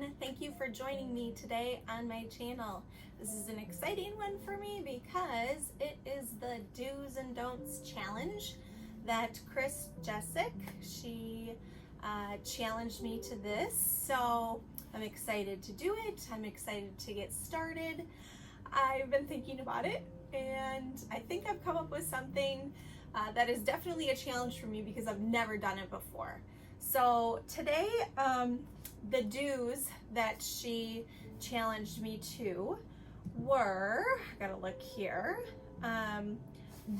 everyone. Thank you for joining me today on my channel. This is an exciting one for me because it is the do's and don'ts challenge that Jeszeck, she challenged me to this. So I'm excited to do it. I'm excited to get started. I've been thinking about it and I think I've come up with something that is definitely a challenge for me because I've never done it before. So today, the do's that she challenged me to were, I gotta look here,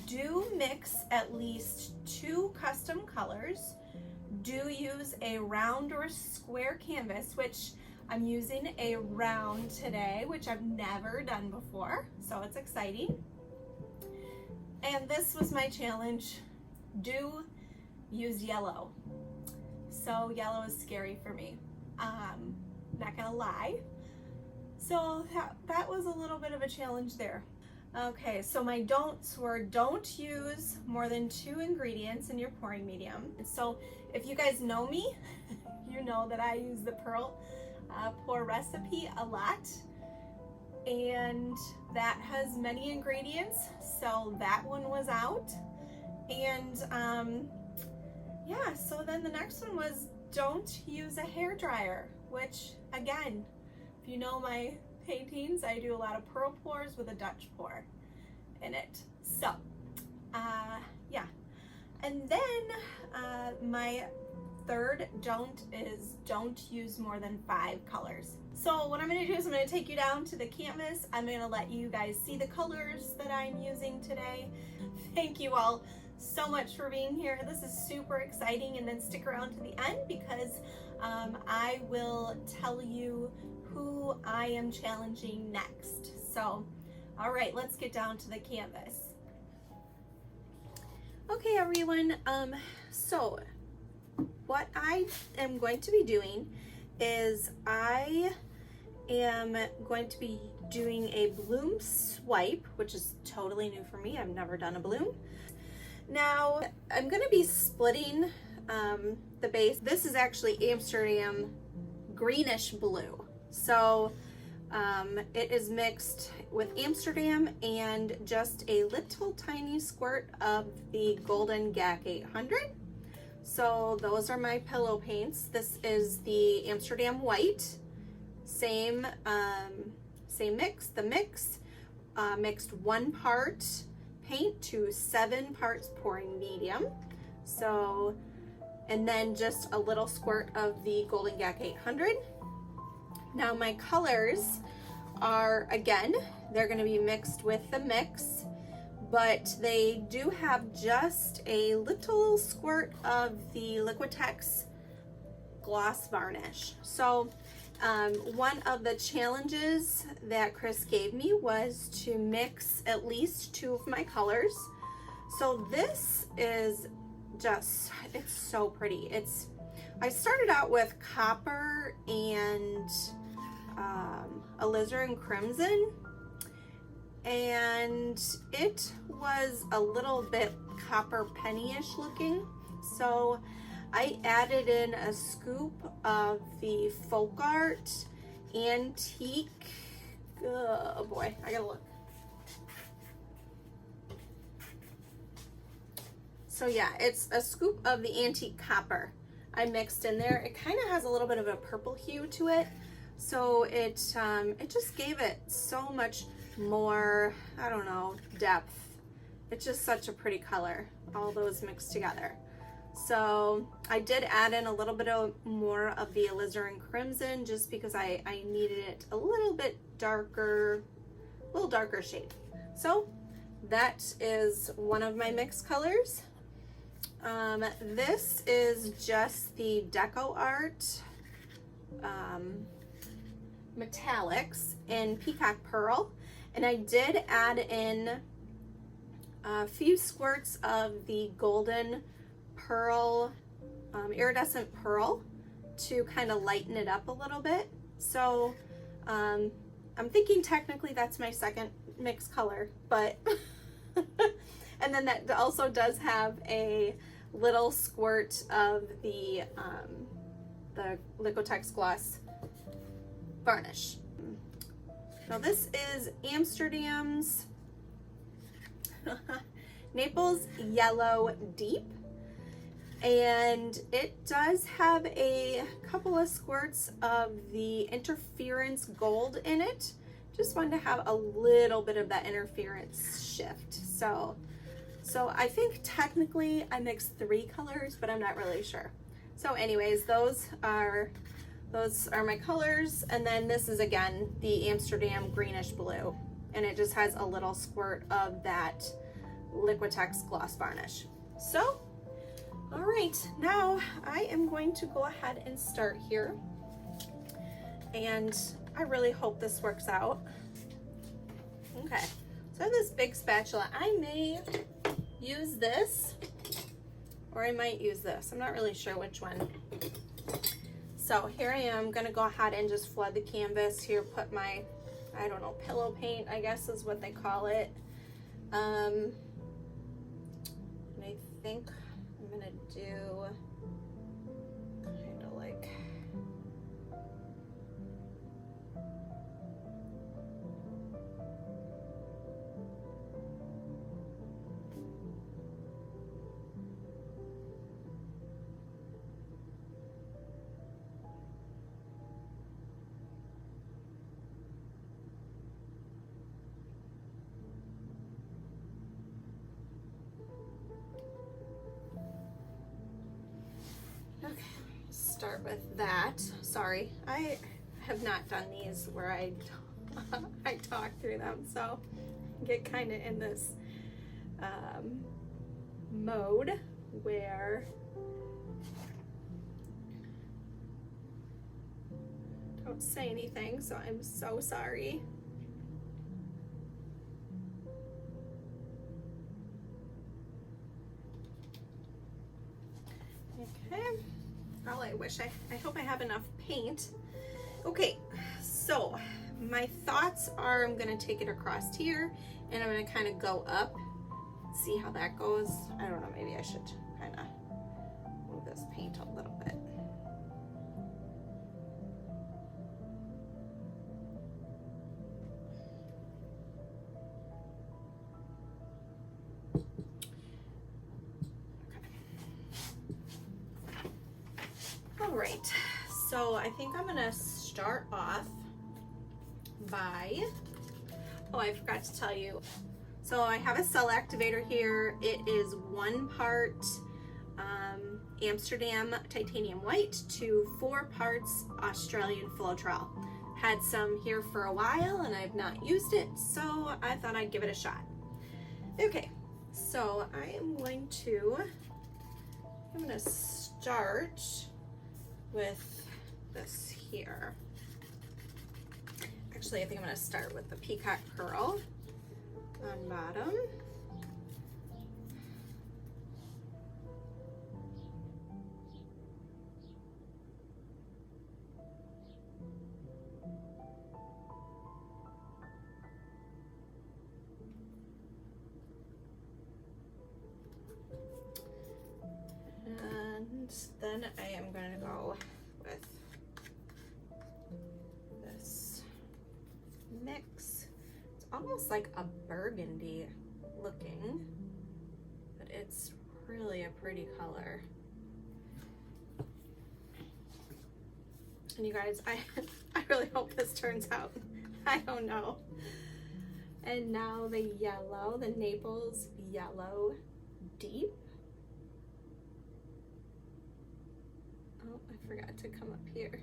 do mix at least 2 custom colors, do use a round or square canvas, which I'm using a round today, which I've never done before, so it's exciting. And this was my challenge, do use yellow. So yellow is scary for me, not gonna lie. So that was a little bit of a challenge there. Okay, so my don'ts were don't use more than 2 ingredients in your pouring medium. So if you guys know me, you know that I use the Pearl pour recipe a lot, and that has many ingredients, so that one was out. And yeah, so then the next one was don't use a hair dryer, which again, if you know my paintings, I do a lot of pearl pours with a Dutch pour in it. So, yeah. And then my third don't is don't use more than 5 colors. So what I'm gonna do is I'm gonna take you down to the canvas. I'm gonna let you guys see the colors that I'm using today. Thank you all so much for being here. This is super exciting, and then stick around to the end because I will tell you who I am challenging next. So, all right, let's get down to the canvas. Okay, everyone, so what I am going to be doing is I am going to be doing a bloom swipe, which is totally new for me. I've never done a bloom. Now, I'm going to be splitting the base. This is actually Amsterdam greenish blue. So it is mixed with Amsterdam and just a little tiny squirt of the Golden GAC 800. So those are my pillow paints. This is the Amsterdam white. Same mix. The mix mixed 1 part paint to 7 parts pouring medium. So, and then just a little squirt of the Golden GAC 800. Now my colors are, again, they're going to be mixed with the mix, but they do have just a little squirt of the Liquitex gloss varnish. So one of the challenges that Chris gave me was to mix at least 2 of my colors. So this is just, it's so pretty. I started out with copper and alizarin crimson, and it was a little bit copper penny-ish looking. So I added in a scoop of the Folk Art Antique, oh boy, I gotta look. So yeah, it's a scoop of the Antique Copper I mixed in there. It kind of has a little bit of a purple hue to it. So it just gave it so much more, I don't know, depth. It's just such a pretty color, all those mixed together. So I did add in a little bit more of the alizarin crimson just because I needed it a little bit darker, a little darker shade. So that is one of my mixed colors. This is just the Deco Art Metallics in Peacock Pearl, and I did add in a few squirts of the Golden Pearl, Iridescent Pearl, to kind of lighten it up a little bit. So I'm thinking technically that's my second mixed color, but and then that also does have a little squirt of the Liquitex gloss varnish. Now this is Amsterdam's Naples Yellow Deep, and it does have a couple of squirts of the interference gold in it. Just wanted to have a little bit of that interference shift. So I think technically I mixed 3 colors, but I'm not really sure. So anyways, those are my colors, and then this is again the Amsterdam greenish blue, and it just has a little squirt of that Liquitex gloss varnish. So, all right, now I am going to go ahead and start here, and I really hope this works out. Okay, so I have this big spatula. I may use this, or I might use this. I'm not really sure which one. So here I am gonna go ahead and just flood the canvas here, put my, I don't know, pillow paint, I guess is what they call it. And I think I'm gonna do kind of like, okay, start with that. Sorry, I have not done these where I talk through them, so I get kind of in this mode where I don't say anything, so I'm so sorry. Okay. Oh, I hope I have enough paint. Okay, so my thoughts are I'm gonna take it across here and I'm gonna kind of go up, see how that goes. I don't know, maybe I should kind of move this paint a little bit. All right, so I think I'm gonna start off by, oh, I forgot to tell you. So I have a cell activator here. It is 1 part Amsterdam titanium white to 4 parts Australian Floetrol. Had some here for a while and I've not used it, so I thought I'd give it a shot. Okay, so I'm gonna start with this here. Actually, I think I'm gonna start with the peacock curl on bottom. And then I am going to go with this mix. It's almost like a burgundy looking, but it's really a pretty color. And you guys, I really hope this turns out. I don't know. And now the yellow, the Naples Yellow Deep. Oh, I forgot to come up here.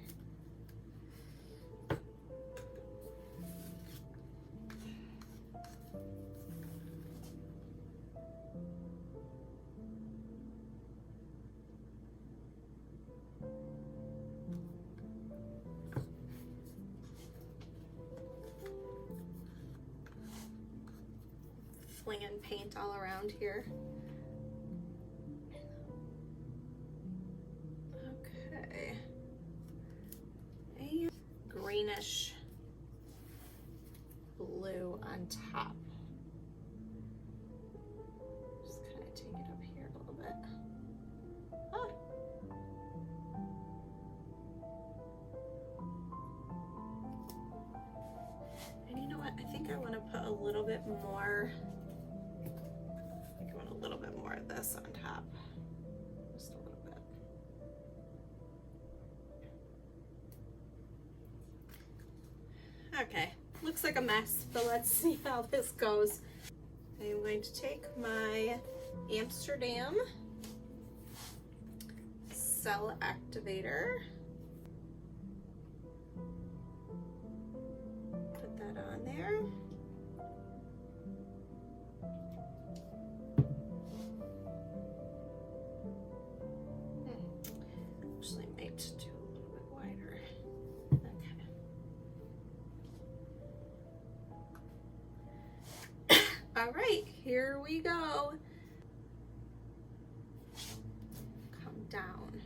Flinging paint all around here. Okay. A greenish blue on top. Just kind of take it up here a little bit. Ah. more. I think I want a little bit more of this on top. Just a little bit. Okay, looks like a mess, but let's see how this goes. I'm going to take my Amsterdam cell activator. Put that on there. Actually, I might do a little bit wider. Okay. All right, here we go. Come down.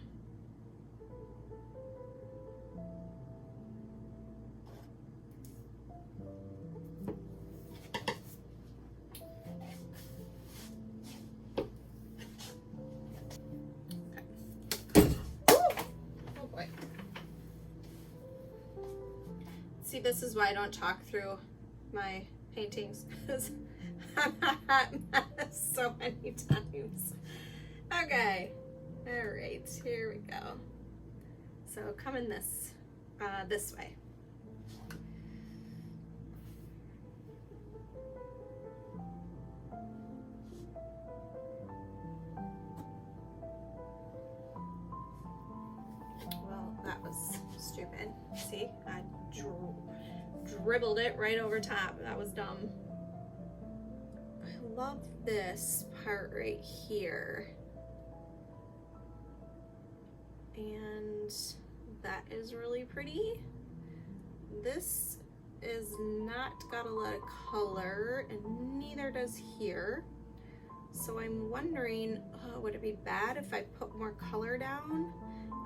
See, this is why I don't talk through my paintings, because I'm a hot mess so many times. Okay, all right, here we go. So come in this way. Well, that was stupid. See, I dribbled it right over top. That was dumb. I love this part right here. And that is really pretty. This is not got a lot of color, and neither does here. So I'm wondering, would it be bad if I put more color down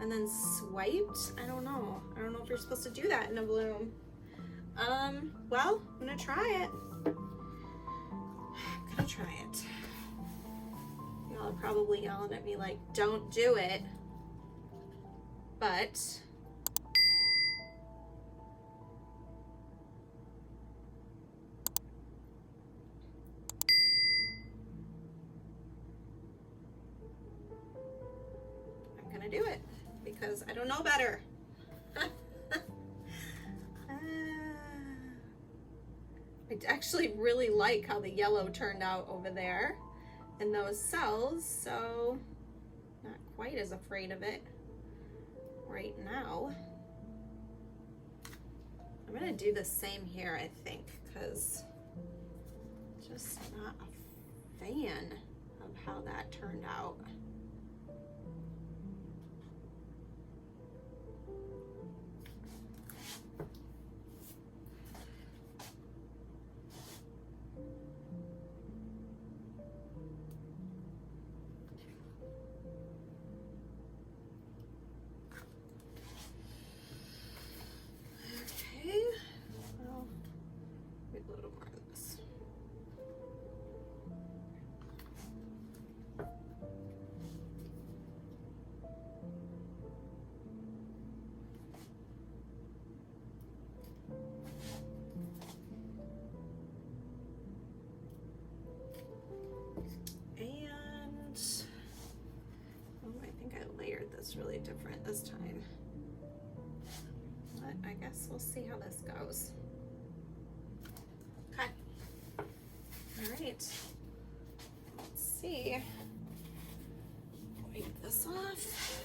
and then swiped? I don't know. I don't know if you're supposed to do that in a bloom. Well, I'm gonna try it. I'm gonna try it. Y'all are probably yelling at me like, don't do it. But I'm gonna do it because I don't know better. I actually really like how the yellow turned out over there in those cells, so not quite as afraid of it right now. I'm gonna do the same here, I think, because just not a fan of how that turned out. Really different this time, but I guess we'll see how this goes. Okay, all right, let's see. Wipe this off,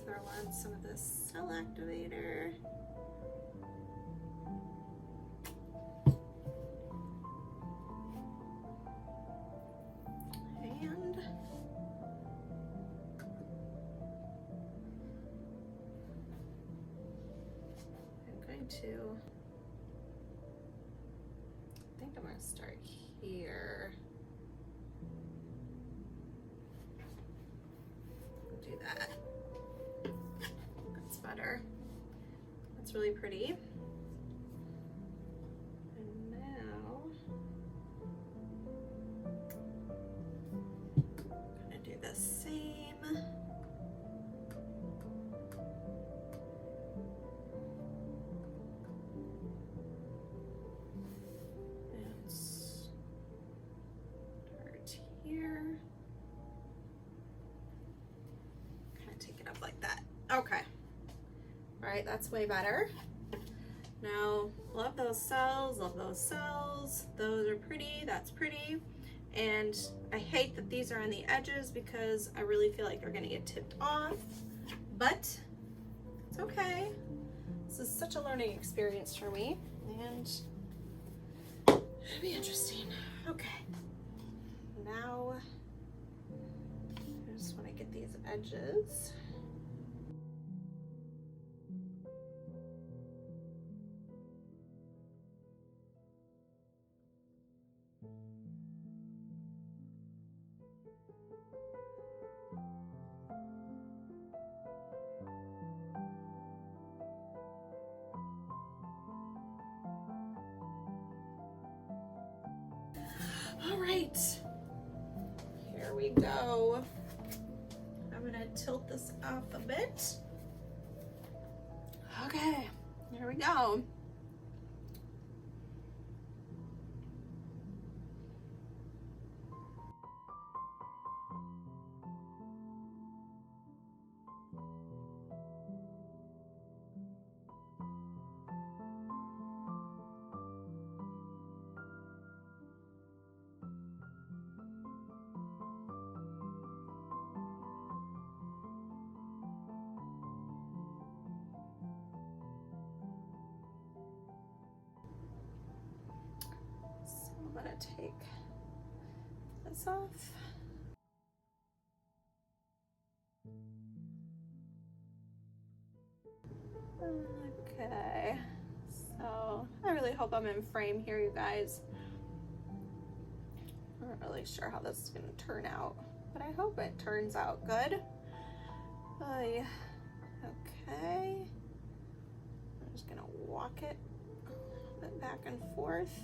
throw on some of this cell activator. I think I'm going to start here. Do that. That's better. That's really pretty. And now I'm going to do the same. right, that's way better. Now, love those cells, love those cells. Those are pretty, that's pretty. And I hate that these are on the edges because I really feel like they're gonna get tipped off, but it's okay. This is such a learning experience for me, and it'll be interesting. Okay, now I just wanna get these edges. All right, here we go. I'm gonna tilt this off a bit. Okay, here we go. I'm gonna take this off. Okay, so I really hope I'm in frame here, you guys. I'm not really sure how this is gonna turn out, but I hope it turns out good. Okay, I'm just gonna walk it a little bit back and forth.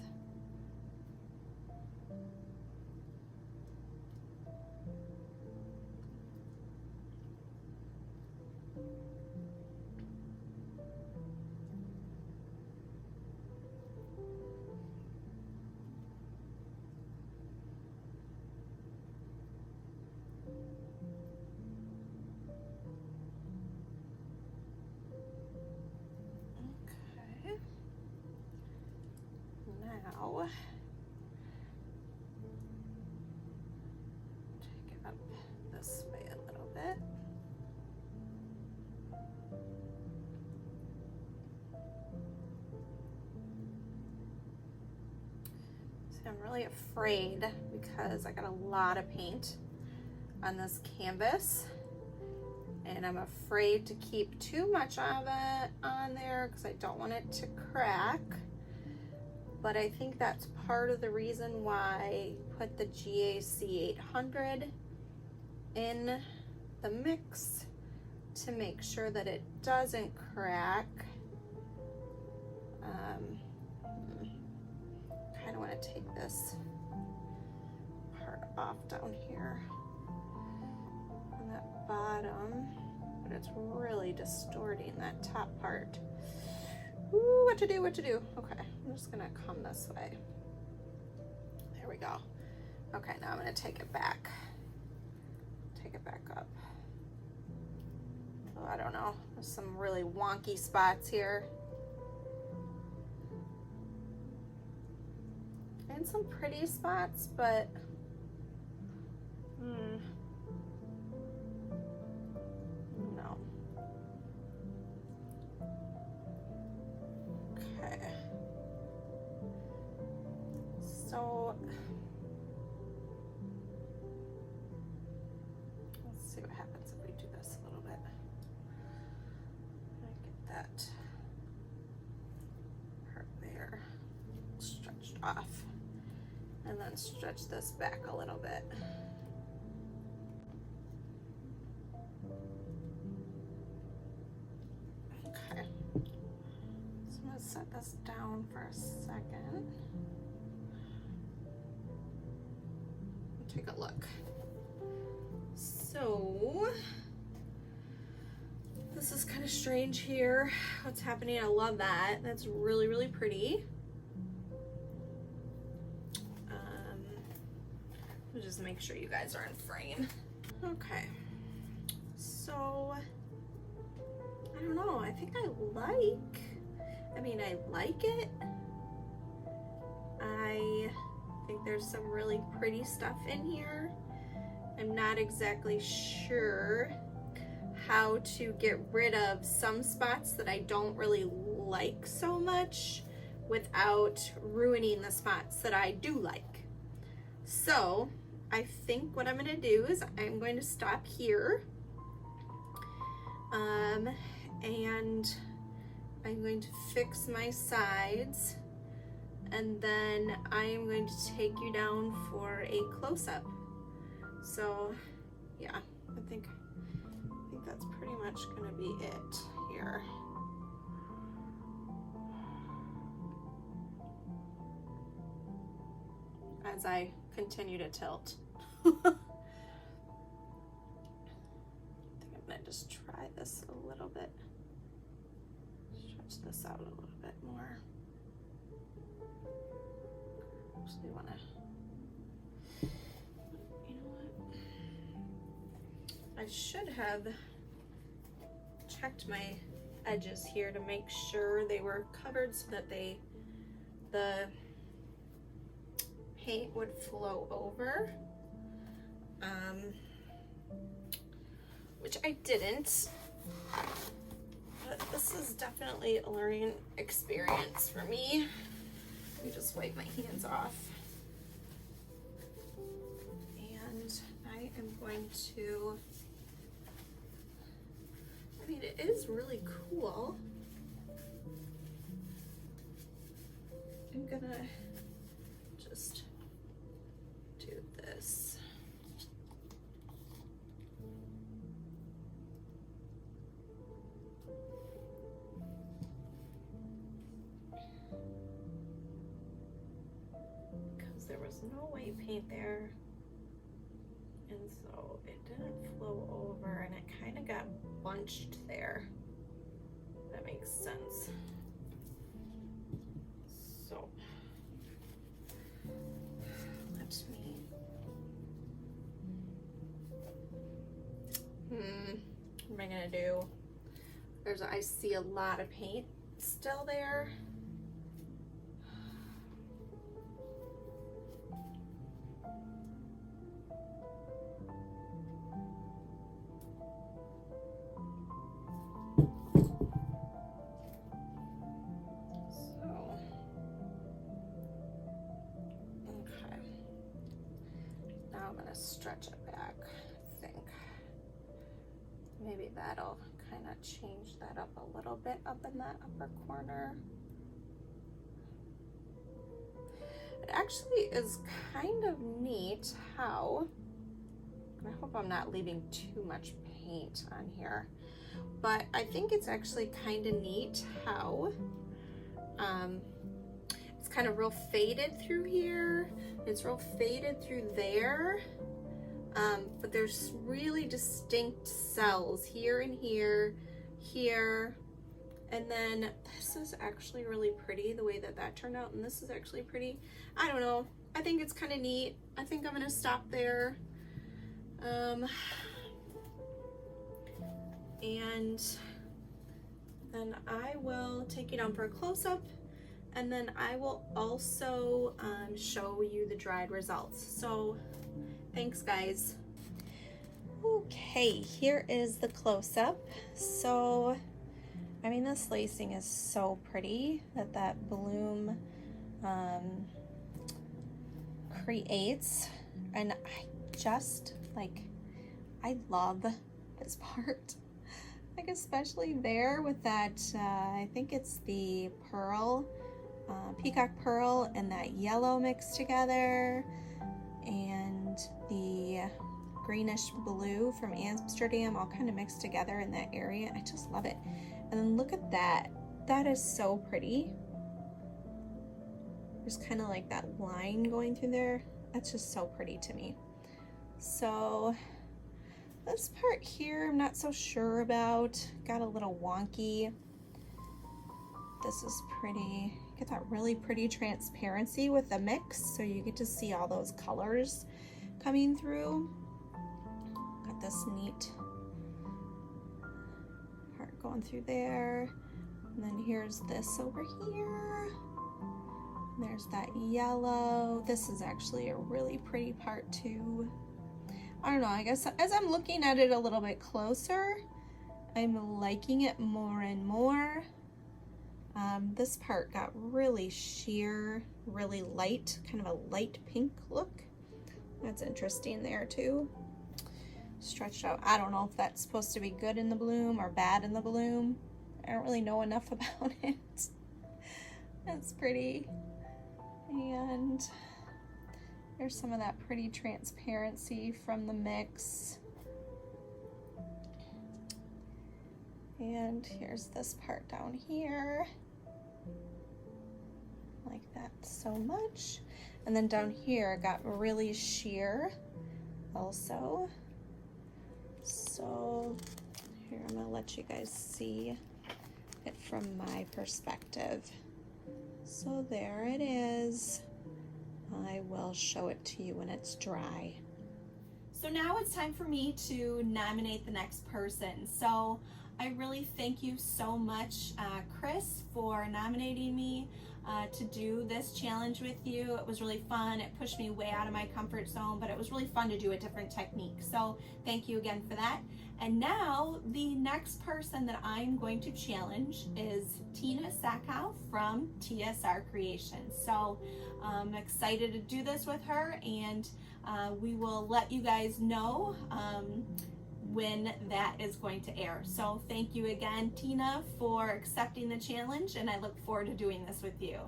Now, take it up this way a little bit. See, I'm really afraid because I got a lot of paint on this canvas, and I'm afraid to keep too much of it on there because I don't want it to crack. But I think that's part of the reason why I put the GAC 800 in the mix, to make sure that it doesn't crack. Kind of want to take this part off down here on that bottom, but it's really distorting that top part. Ooh, what to do, what to do. Okay, I'm just gonna come this way. There we go. Okay, now I'm gonna take it back. Take it back up. Oh, I don't know, there's some really wonky spots here. And some pretty spots, but no. Okay. So let's see what happens if we do this a little bit. Get that part there stretched off, and then stretch this back a little bit. Okay, so I'm gonna set this down for a second. Take a look. So this is kind of strange here. What's happening? I love that. That's really, really pretty. Just make sure you guys are in frame. Okay. So I don't know. I think I like it. I think there's some really pretty stuff in here. I'm not exactly sure how to get rid of some spots that I don't really like so much without ruining the spots that I do like. So I think what I'm going to do is I'm going to stop here, and I'm going to fix my sides, and then I am going to take you down for a close-up. So yeah, I think that's pretty much going to be it here. As I continue to tilt. I think I'm gonna just try this a little bit. Stretch this out a little bit more. Actually wanna, you know what? I should have checked my edges here to make sure they were covered so that the paint would flow over, which I didn't, but this is definitely a learning experience for me. Let me just wipe my hands off, and I am going to, I mean, it is really cool. I'm gonna just do this. Because there was no white paint there, and so it didn't flow over, and it kind of got bunched there. That makes sense. So what am I gonna do? I see a lot of paint still there. I'm gonna stretch it back, I think. Maybe that'll kind of change that up a little bit up in that upper corner. It actually is kind of neat how, I hope I'm not leaving too much paint on here, but I think it's actually kind of neat how it's kind of real faded through here. It's real faded through there, but there's really distinct cells here and here, here, and then this is actually really pretty the way that that turned out, and this is actually pretty. I don't know, I think it's kind of neat. I think I'm gonna stop there, and then I will take you down for a close-up, and then I will also show you the dried results. So thanks, guys. Okay, here is the close-up. So I mean, this lacing is so pretty that bloom creates, and I just like, I love this part, like especially there with that I think it's the pearl, peacock pearl, and that yellow mixed together, and the greenish blue from Amsterdam all kind of mixed together in that area. I just love it. And then look at that, that is so pretty. There's kind of like that line going through there. That's just so pretty to me. So this part here I'm not so sure about, got a little wonky. This is pretty, get that really pretty transparency with the mix, so you get to see all those colors coming through. Got this neat part going through there. And then here's this over here. There's that yellow. This is actually a really pretty part too. I don't know, I guess as I'm looking at it a little bit closer, I'm liking it more and more. This part got really sheer, really light, kind of a light pink look. That's interesting there too. Stretched out. I don't know if that's supposed to be good in the bloom or bad in the bloom. I don't really know enough about it. That's pretty. And there's some of that pretty transparency from the mix. And here's this part down here. Like that so much. And then down here it got really sheer also. So here, I'm gonna let you guys see it from my perspective. So there it is. I will show it to you when it's dry. So now it's time for me to nominate the next person. So I really thank you so much, Chris, for nominating me to do this challenge with you. It was really fun. It pushed me way out of my comfort zone, but it was really fun to do a different technique. So thank you again for that. And now the next person that I'm going to challenge is Tina Sakow from TSR Creations. So I'm excited to do this with her, and we will let you guys know when that is going to air. So thank you again, Tina, for accepting the challenge, and I look forward to doing this with you.